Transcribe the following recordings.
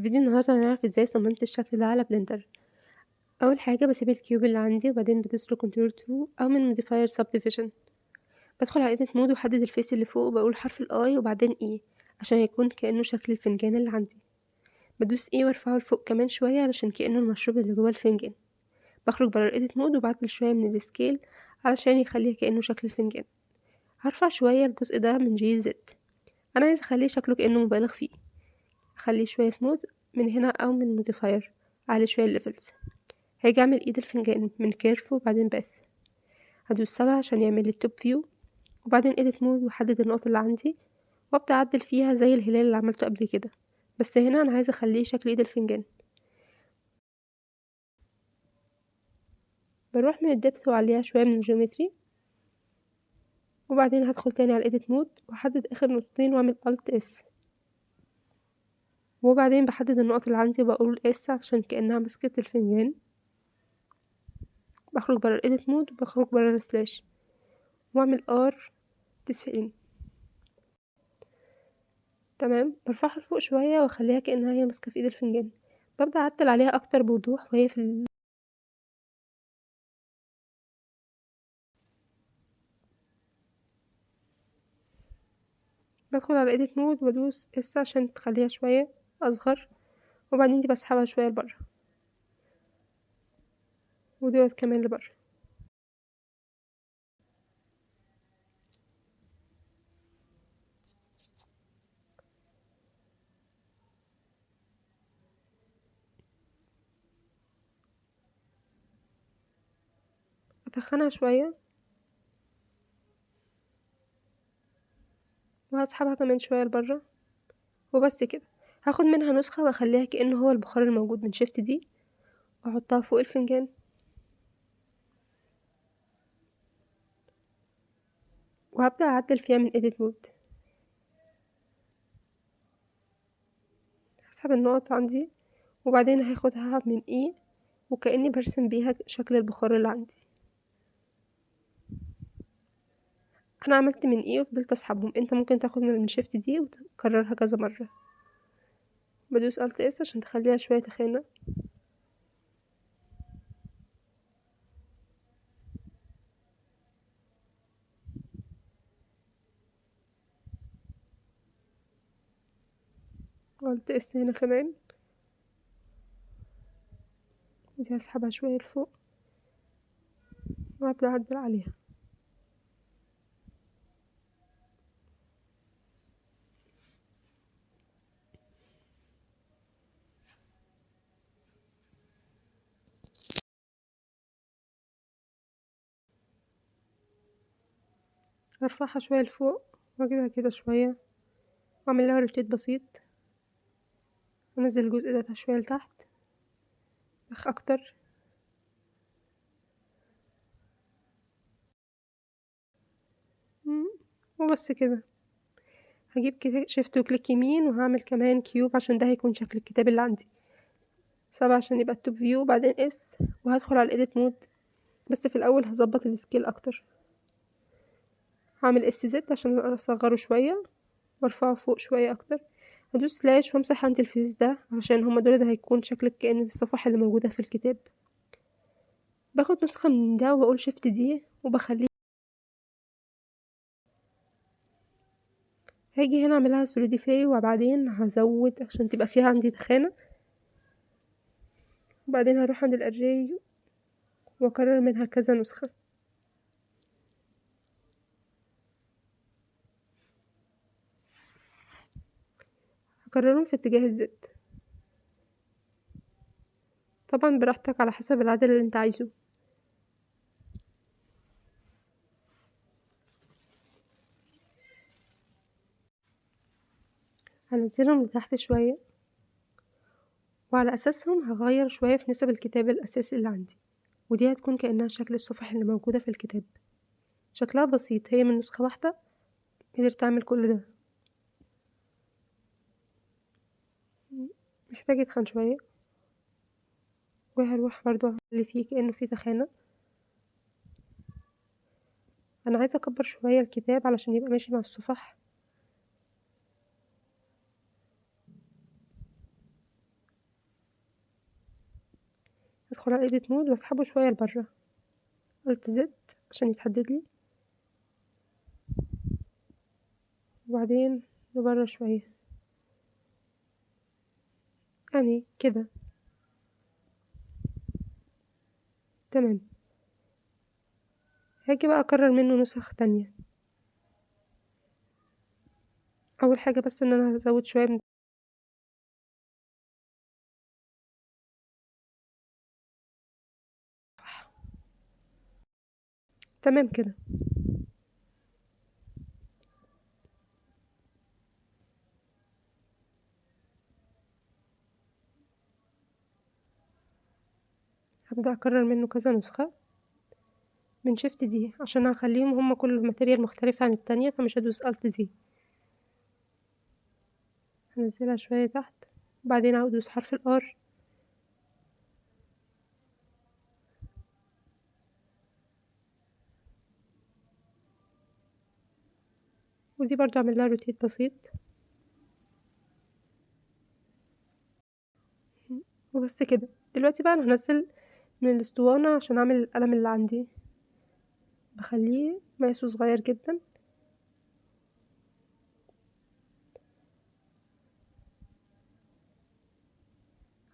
فيديو النهاردة هنعرف ازاي صممت الشكل ده على بلندر. اول حاجة بسيب الكيوب اللي عندي وبعدين بدوسله كنترول 2 او من موديفاير سب ديفيجن. بدخل على ايديت مود واحدد الفيس اللي فوق وبقول حرف الاي وبعدين اي عشان يكون كأنه شكل الفنجان اللي عندي. بدوس اي وارفعه لفوق كمان شوية علشان كأنه المشروب اللي جوه الفنجان. بخرج برا الايديت مود وبعدل شوية من السكيل علشان يخليه كأنه شكل الفنجان. هرفع شوية الجزء ده من جي زد. انا عايز اخليه شكله كأنه مبالغ فيه. اخليه شوية سموث من هنا او من موديفاير. اعلي شوية الليفلز. هاجي اعمل ايد الفنجان من كيرف وبعدين باث. هدوس 7 عشان يعمل التوب فيو وبعدين edit مود واحدد النقط اللي عندي وابدا اعدل فيها زي الهلال اللي عملته قبل كده، بس هنا انا عايزه اخليه شكل ايد الفنجان. بروح من الدبث واعليها شويه من الجيومتري وبعدين هدخل تاني على edit مود واحدد اخر نقطتين واعمل alt s وبعدين بحدد النقط اللي عندي وبقول s عشان كأنها مسكت الفنجان. بخرج برا edit مود وبخرج برا السلاش واعمل r 90. تمام، برفعها لفوق شوية واخليها كأنها هي ماسكة في ايد الفنجان. ببدأ اعدل عليها اكتر بوضوح وهي بدخل على edit مود وادوس اس عشان تخليها شوية اصغر وبعدين دي بسحبها شوية لبره ودوت كمان لبره. اتخنها شوية وهسحبها كمان شوية لبره وبس كده. هاخد منها نسخة واخليها كأنه هو البخار الموجود من شيفت دي واحطها فوق الفنجان وهبدأ اعدل فيها من edit مود. هسحب النقط عندي وبعدين هاخدها من اي وكأني برسم بيها شكل البخار اللي عندي. انا عملت من ايه وفضلت اسحبهم، انت ممكن تاخد من شيفت دي وتكررها كذا مرة. بدوس الت اس عشان تخليها شوية تخانة. الت اس هنا كمان ودي هسحبها شوية لفوق وهبدأ اعدل عليها. هرفعها شوية لفوق واجيبها كده شوية واعمل لها روتيت بسيط وانزل الجزء ده شوية لتحت اكتر. مم، وبس كده. هجيب كده شيفت وكليك يمين وهعمل كمان كيوب عشان ده هيكون شكل الكتاب اللي عندي. 7 عشان يبقى التوب فيو وبعدين اس وهدخل على الايديت مود، بس في الاول هظبط السكيل اكتر. هعمل اس زد عشان اصغره شوية وارفعه فوق شوية اكتر. هدوس سلاش وامسح عند الفيس ده عشان هما دول ده هيكون شكل كأن الصفحة اللي موجودة في الكتاب. باخد نسخة من ده وبقول شيفت دي وبخليه. هاجي هنا اعملها سوليديفاي وبعدين هزود عشان تبقى فيها عندي تخانة وبعدين هروح عند الاري واكرر منها كذا نسخة. هكررهم في اتجاه الزد، طبعا براحتك على حسب العدد اللي انت عايزه. هنزلهم لتحت شوية وعلى اساسهم هغير شوية في نسب الكتاب الاساسي اللي عندي، ودي هتكون كأنها شكل الصفح اللي موجودة في الكتاب. شكلها بسيط، هي من نسخة واحدة قدرت اعمل كل ده. محتاج يتخن شوية وهروح برضو اللي فيه كأنه فيه تخانة. انا عايزة اكبر شوية الكتاب علشان يبقى ماشي مع الصفح. بدخل على edit mode واسحبه شوية لبره، Alt Z عشان يتحدد لي، وبعدين لبره شوية يعني كده. تمام، هاجي بقى اكرر منه نسخ تانية. اول حاجة بس ان انا هزود شوية من تمام كده. هبدأ اكرر منه كذا نسخة من شيفت دي عشان هخليهم هما كل ماتيريال مختلفة عن التانية، فمش هدوس Alt دي، هنزلها شوية تحت، بعدين هدوس حرف الR، ودي برضو اعمل لها روتيت بسيط، وبس كده. دلوقتي بقى انا هنزل من الاسطوانة عشان اعمل القلم اللي عندي، بخليه مقاسه صغير جدا،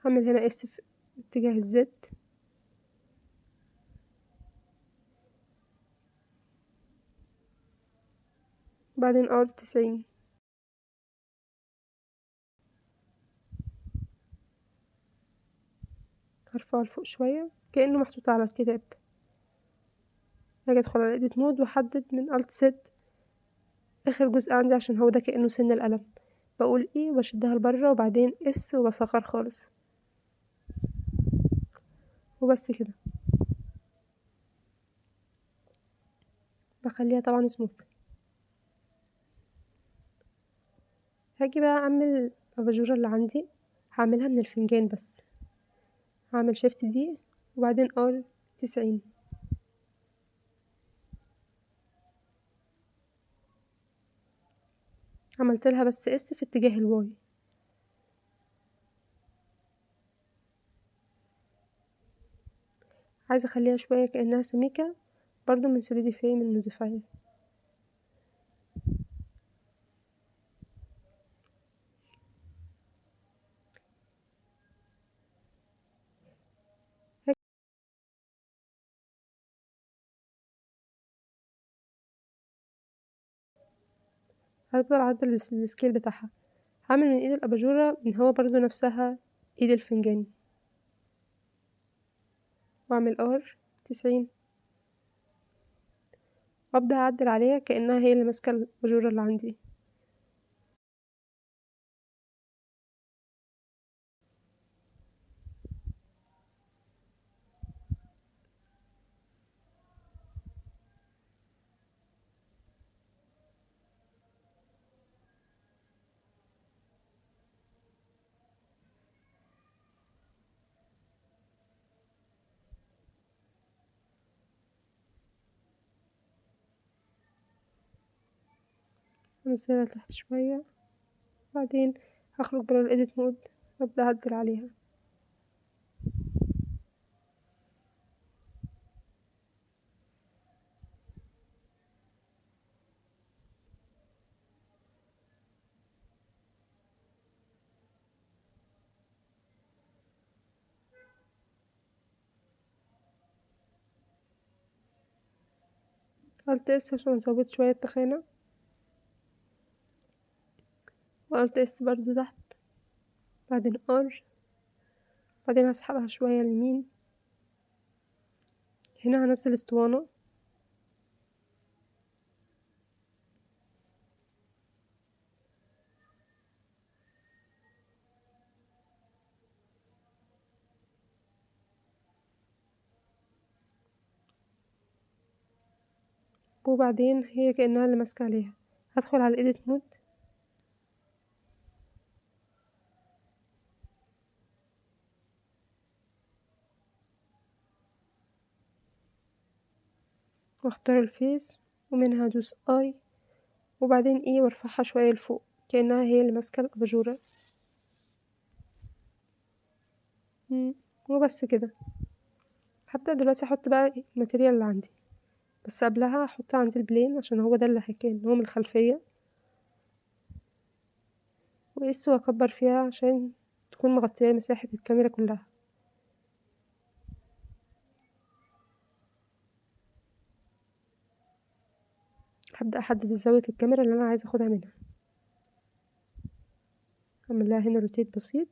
هعمل هنا اس في اتجاه الزد، بعدين R90، هرفعه لفوق شوية كأنه محطوط على الكتاب. هاجي ادخل على edit mode واحدد من Alt Z اخر جزء عندي عشان هو ده كأنه سن القلم، بقول ايه وبشدها لبره وبعدين اس وبصغر خالص، وبس كده. بخليها طبعا سموث. هاجي بقى اعمل الاباجورة اللي عندي، هعملها من الفنجان بس، هعمل شيفت دي وبعدين R90، عملت لها بس اس في اتجاه الواي. عايزة اخليها شوية كأنها سميكة برضو من سوليديفاي من نوزيفاير. هفضل اعدل السكيل بتاعها، هعمل من ايد الاباجورة من هو برضو نفسها ايد الفنجان، واعمل R90 وابدأ اعدل عليها كأنها هي اللي ماسكة الاباجورة اللي عندي. هنزلها تحت شوية، بعدين هخرج برا الايديت مود وابدأ اعدل عليها. Alt S عشان ازود شوية تخانة، و Alt S برضو تحت، بعدين R، بعدين هسحبها شوية اليمين. هنا هنزل اسطوانة، وبعدين هي كأنها اللي ماسكة عليها. هدخل على الايديت مود واختار الفيس، ومنها ادوس I، وبعدين ايه وارفعها شوية لفوق كأنها هي اللي ماسكة الاباجورة. وبس كده. هبدأ دلوقتي احط بقى الماتيريال اللي عندي، بس قبلها هحط عندي البلين عشان هو ده اللي هيكون هو من الخلفية، واقيس واكبر فيها عشان تكون مغطية مساحة الكاميرا كلها. هبدأ احدد زاوية الكاميرا اللي انا عايزة اخدها منها، اعمل لها هنا روتيت بسيط،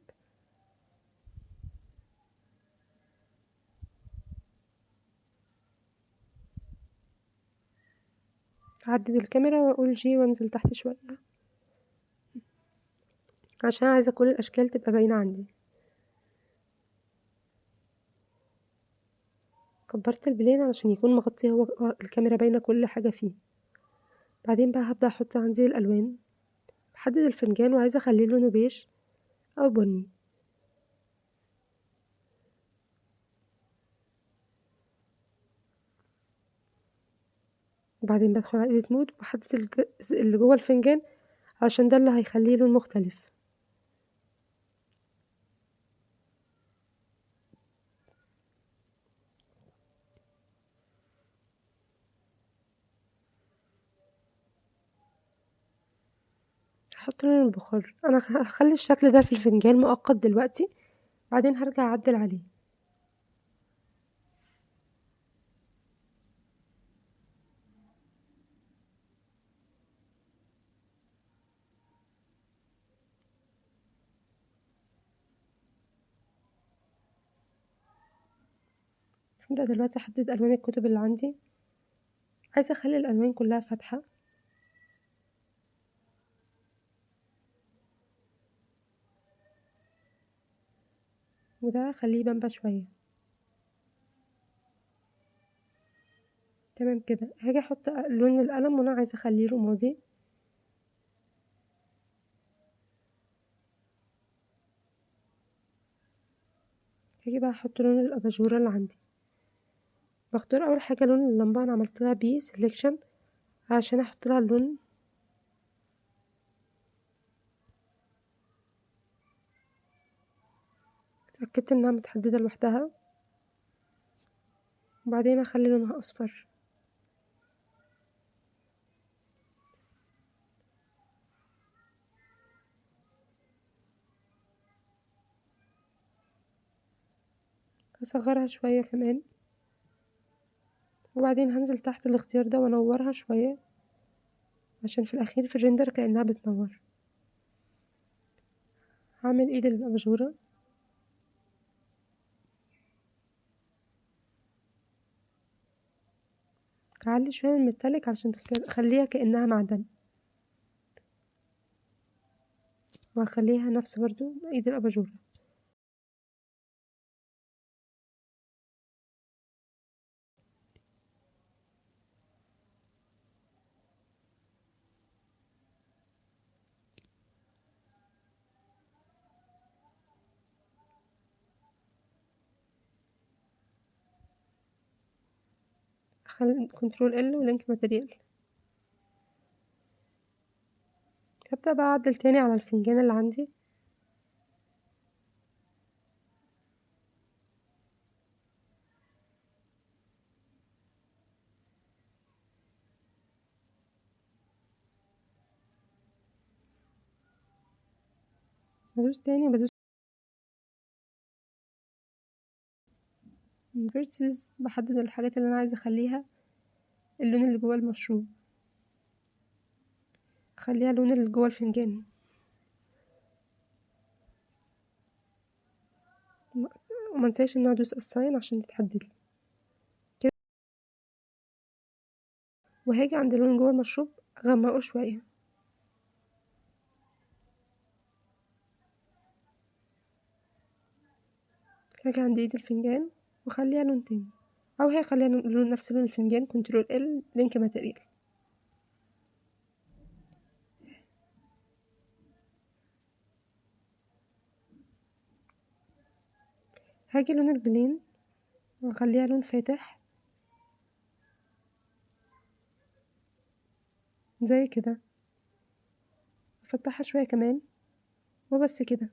اعدد الكاميرا واقول جي وانزل تحت شوية عشان عايزة كل الاشكال تبقى باينة عندي. كبرت البلين علشان يكون مغطي هو الكاميرا باينة كل حاجة فيه. بعدين بقى هبدأ احط عندي الالوان، بحدد الفنجان وعايزة اخليه لونه بيج او بني. وبعدين بدخل على ايديت مود وبحدد اللي جوه الفنجان عشان ده اللي هيخليه لون مختلف. هحط لون البخار، انا هخلي الشكل ده في الفنجان مؤقت دلوقتي، بعدين هرجع اعدل عليه. هبدأ دلوقتي احدد الوان الكتب اللي عندي، عايزة اخلي الالوان كلها فاتحة، وده اخليه بامبا شوية. تمام كده، هاجي احط لون القلم وانا عايزة اخليه رمادي. هاجي بقى احط لون الاباجورة اللي عندي، بختار اول حاجة لون اللمبة، انا عملت لها بي سيلكشن عشان احط لها اللون. اتأكدت انها متحددة لوحدها، وبعدين اخلي لونها اصفر. هصغرها شوية كمان، وبعدين هنزل تحت الاختيار ده وانورها شوية عشان في الاخير في الريندر كأنها بتنور. هعمل ايد الاباجورة، هعلي شوية من الميتاليك عشان اخليها كأنها معدن، وهخليها نفس برضو ايد الاباجورة. كنترول ال ولينك ماتيريال. هبدأ بقى اعدل تاني على الفنجان اللي عندي، بدوس تاني، بدوس inverses، بحدد الحاجات اللي انا عايزة اخليها اللون اللي جوه المشروب، اخليها اللون اللي جوه الفنجان. ومنساش ان انا ادوس assign عشان تتحدد كده. وهاجي عند اللون جوه المشروب اغمقه شوية، هاجي عند ايد الفنجان واخليها لون تاني، او هي خليها لون نفس لون الفنجان. كنترول ال لينك ماتيريال. هاجي لون البلين واخليها لون فاتح زي كده، افتحها شوية كمان، وبس كده.